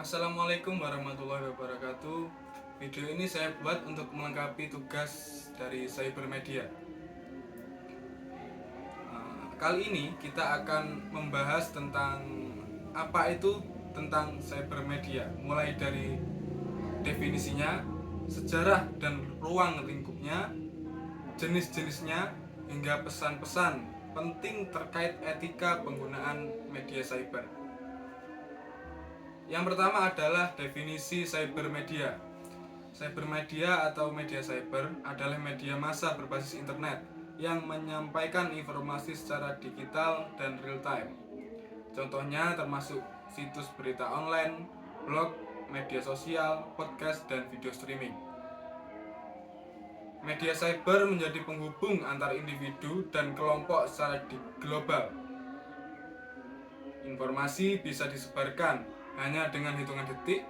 Assalamualaikum warahmatullahi wabarakatuh. Video ini saya buat untuk melengkapi tugas dari Cybermedia. Kali ini kita akan membahas tentang apa itu tentang Cybermedia, mulai dari definisinya, sejarah dan ruang lingkupnya, jenis-jenisnya, hingga pesan-pesan penting terkait etika penggunaan media cyber. Yang pertama adalah definisi cybermedia. Cybermedia atau media cyber adalah media massa berbasis internet yang menyampaikan informasi secara digital dan real time. Contohnya termasuk situs berita online, blog, media sosial, podcast, dan video streaming. Media cyber menjadi penghubung antar individu dan kelompok secara global. Informasi bisa disebarkan hanya dengan hitungan detik,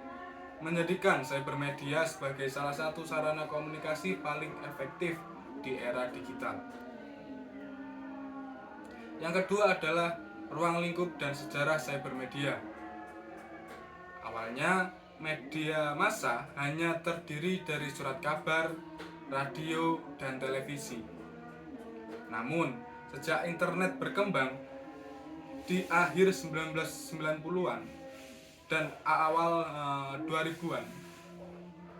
menjadikan cybermedia sebagai salah satu sarana komunikasi paling efektif di era digital. Yang kedua adalah ruang lingkup dan sejarah cybermedia. Awalnya, media massa hanya terdiri dari surat kabar, radio, dan televisi. Namun, sejak internet berkembang di akhir 1990-an dan awal 2000-an,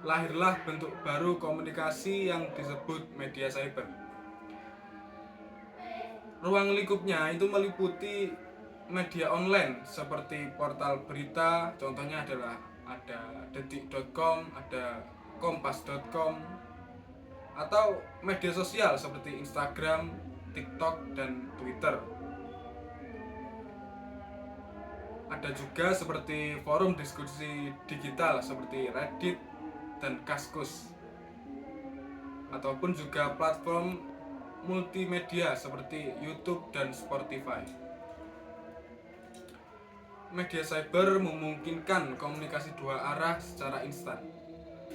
lahirlah bentuk baru komunikasi yang disebut media cyber. Ruang lingkupnya itu meliputi media online seperti portal berita, contohnya adalah ada detik.com, ada kompas.com, atau media sosial seperti Instagram, TikTok, dan Twitter. Ada juga seperti forum diskusi digital seperti Reddit dan Kaskus, ataupun juga platform multimedia seperti YouTube dan Spotify. Media cyber memungkinkan komunikasi dua arah secara instan.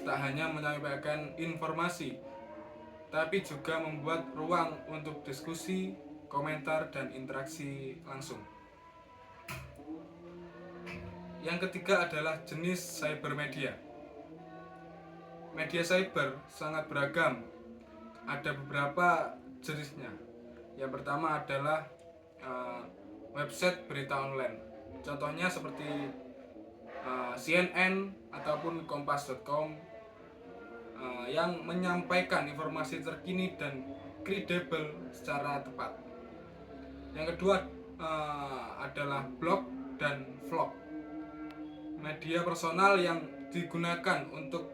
Tak hanya menyampaikan informasi, tapi juga membuat ruang untuk diskusi, komentar, dan interaksi langsung. Yang ketiga adalah jenis cybermedia. Media cyber sangat beragam. Ada beberapa jenisnya. Yang pertama adalah website berita online. Contohnya seperti CNN ataupun kompas.com yang menyampaikan informasi terkini dan kredibel secara tepat. Yang kedua adalah blog dan vlog. Media personal yang digunakan untuk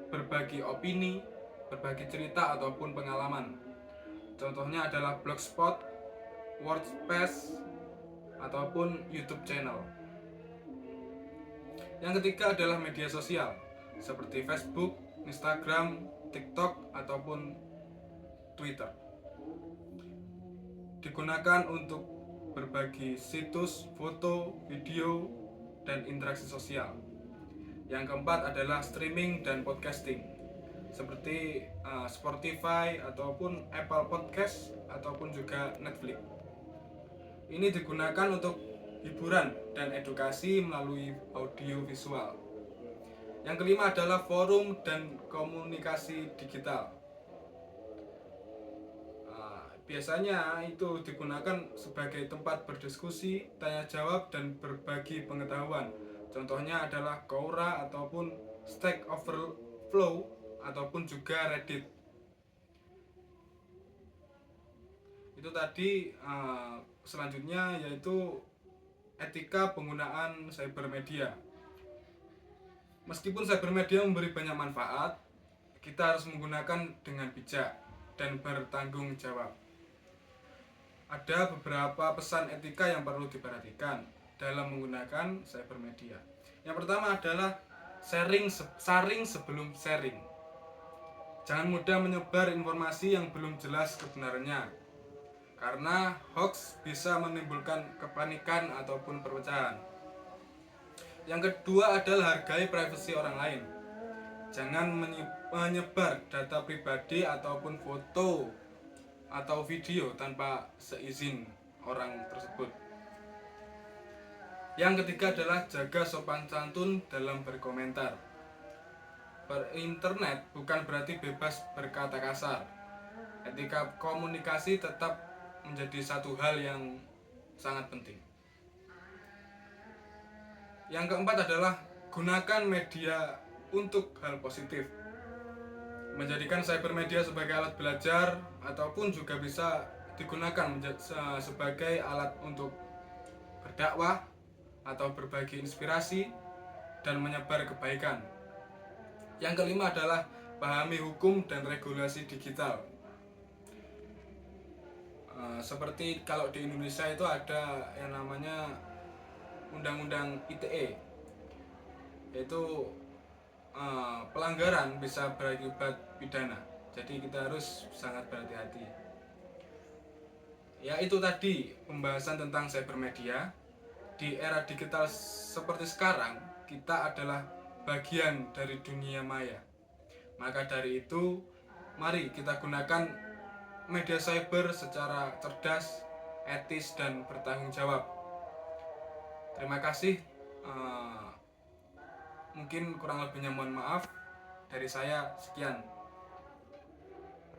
berbagi opini, berbagi cerita ataupun pengalaman. Contohnya adalah Blogspot, WordPress, ataupun YouTube channel. Yang ketiga adalah media sosial seperti Facebook, Instagram, TikTok, ataupun Twitter. Digunakan untuk berbagi situs, foto, video, dan interaksi sosial. Yang keempat adalah streaming dan podcasting seperti Spotify ataupun Apple Podcast ataupun juga Netflix. Ini digunakan untuk hiburan dan edukasi melalui audio visual. Yang kelima adalah forum dan komunikasi digital. Biasanya itu digunakan sebagai tempat berdiskusi, tanya jawab, dan berbagi pengetahuan. Contohnya adalah Quora ataupun Stack Overflow ataupun juga Reddit. Itu tadi. Selanjutnya yaitu etika penggunaan cybermedia. Meskipun cybermedia memberi banyak manfaat, kita harus menggunakan dengan bijak dan bertanggung jawab. Ada beberapa pesan etika yang perlu diperhatikan dalam menggunakan cybermedia. Yang pertama adalah saring sebelum sharing. Jangan mudah menyebar informasi yang belum jelas kebenarannya, karena hoax bisa menimbulkan kepanikan ataupun perpecahan. Yang kedua adalah hargai privasi orang lain. Jangan menyebar data pribadi ataupun foto atau video tanpa seizin orang tersebut. Yang ketiga adalah jaga sopan santun dalam berkomentar. Berinternet bukan berarti bebas berkata kasar. Etika komunikasi tetap menjadi satu hal yang sangat penting. Yang keempat adalah gunakan media untuk hal positif. Menjadikan cybermedia sebagai alat belajar ataupun juga bisa digunakan sebagai alat untuk berdakwah atau berbagi inspirasi dan menyebar kebaikan. Yang kelima adalah pahami hukum dan regulasi digital. Seperti kalau di Indonesia itu ada yang namanya Undang-Undang ITE, yaitu pelanggaran bisa berakibat pidana. Jadi kita harus sangat berhati-hati. Ya, itu tadi pembahasan tentang cybermedia. Di era digital seperti sekarang, kita adalah bagian dari dunia maya. Maka dari itu, mari kita gunakan media cyber secara cerdas, etis, dan bertanggung jawab. Terima kasih. Mungkin kurang lebihnya mohon maaf. Dari saya sekian.